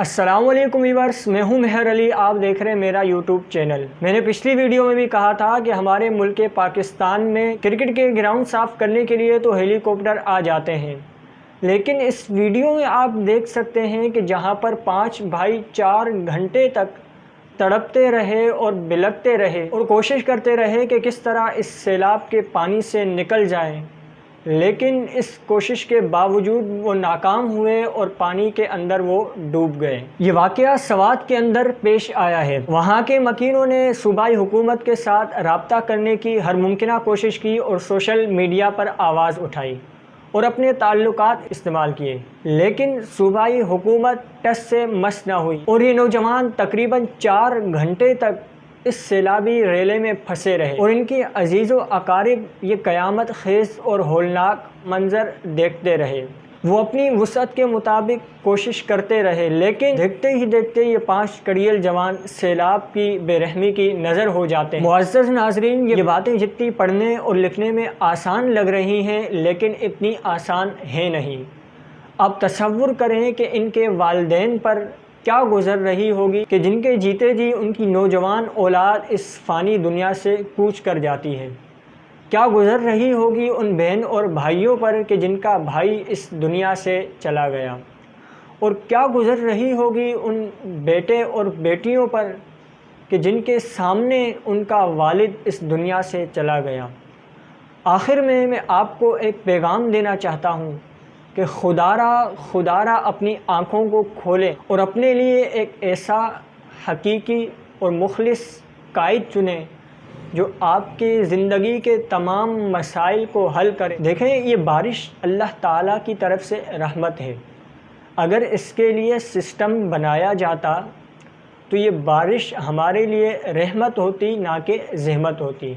अस्सलाम वालेकुम व्यूअर्स, मैं हूं मेहर अली। आप देख रहे हैं मेरा यूट्यूब चैनल। मैंने पिछली वीडियो में भी कहा था कि हमारे मुल्क पाकिस्तान में क्रिकेट के ग्राउंड साफ़ करने के लिए तो हेलीकॉप्टर आ जाते हैं, लेकिन इस वीडियो में आप देख सकते हैं कि जहां पर 5 भाई 4 घंटे तक तड़पते रहे और बिलखते रहे और कोशिश करते रहे कि किस तरह इस सैलाब के पानी से निकल जाएं, लेकिन इस कोशिश के बावजूद वो नाकाम हुए और पानी के अंदर वो डूब गए। ये वाक़या सवात के अंदर पेश आया है। वहाँ के मकीनों ने सूबाई हुकूमत के साथ राब्ता करने की हर मुमकिन कोशिश की और सोशल मीडिया पर आवाज़ उठाई और अपने ताल्लुकात इस्तेमाल किए, लेकिन सूबाई हुकूमत टस से मस ना हुई और ये नौजवान तकरीबन 4 घंटे तक इस सैलाबी रेले में फंसे रहे और इनके अजीज़ व अकारिब ये क़यामत खेज़ और होलनाक मंज़र देखते रहे। वो अपनी वुसअत के मुताबिक कोशिश करते रहे, लेकिन देखते ही देखते ये 5 कड़ियल जवान सैलाब की बेरहमी की नज़र हो जाते हैं। मुअज़्ज़ज़ नाज़रीन, ये बातें जितनी पढ़ने और लिखने में आसान लग रही हैं, लेकिन इतनी आसान है नहीं। अब तसव्वुर करें कि इनके वालिदैन पर क्या गुज़र रही होगी कि जिनके जीते जी उनकी नौजवान औलाद इस फ़ानी दुनिया से कूच कर जाती है। क्या गुज़र रही होगी उन बहन और भाइयों पर कि जिनका भाई इस दुनिया से चला गया, और क्या गुज़र रही होगी उन बेटे और बेटियों पर कि जिनके सामने उनका वालिद इस दुनिया से चला गया। आखिर में मैं आपको एक पैगाम देना चाहता हूँ कि खुदारा अपनी आँखों को खोलें और अपने लिए एक ऐसा हकीकी और मुखलिस कायद चुनें जो आपकी ज़िंदगी के तमाम मसाइल को हल करे। देखें, ये बारिश अल्लाह ताला की तरफ से रहमत है। अगर इसके लिए सिस्टम बनाया जाता तो ये बारिश हमारे लिए रहमत होती, ना कि ज़हमत होती।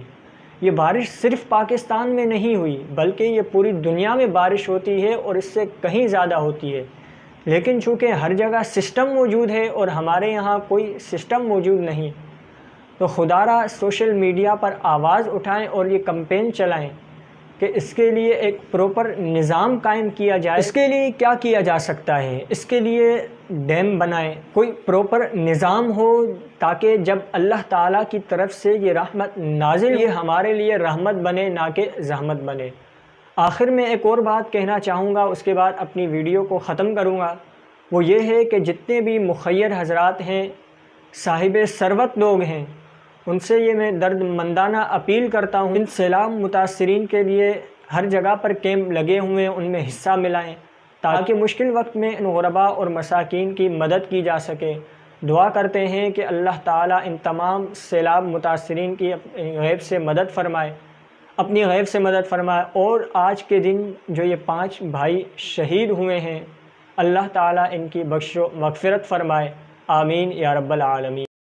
ये बारिश सिर्फ़ पाकिस्तान में नहीं हुई, बल्कि ये पूरी दुनिया में बारिश होती है और इससे कहीं ज़्यादा होती है, लेकिन चूँकि हर जगह सिस्टम मौजूद है और हमारे यहाँ कोई सिस्टम मौजूद नहीं, तो खुदारा सोशल मीडिया पर आवाज़ उठाएं और ये कैंपेन चलाएं कि इसके लिए एक प्रॉपर निज़ाम कायम किया जाए। इसके लिए क्या किया जा सकता है? इसके लिए डैम बनाएं, कोई प्रॉपर निज़ाम हो, ताकि जब अल्लाह ताला की तरफ से ये रहमत नाजिल, ये हमारे लिए रहमत बने, ना कि ज़हमत बने। आखिर में एक और बात कहना चाहूँगा, उसके बाद अपनी वीडियो को ख़त्म करूँगा। वो ये है कि जितने भी मुखय्यर हज़रात हैं, साहिब सरवत लोग हैं, उनसे ये मैं दर्दमंदाना अपील करता हूँ, इन सैलाब मुतासरीन के लिए हर जगह पर कैंप लगे हुए हैं, उनमें हिस्सा मिलाएं ताकि मुश्किल वक्त में इन गुरबा और मसाकीन की मदद की जा सके। दुआ करते हैं कि अल्लाह ताला इन तमाम सैलाब मुतासरीन की गैब से मदद फरमाए, अपनी गैब से मदद फरमाए, और आज के दिन जो ये 5 भाई शहीद हुए हैं, अल्लाह ताला इनकी बख्शो मग़फ़िरत फरमाए। आमीन या रब्बल आलमीन।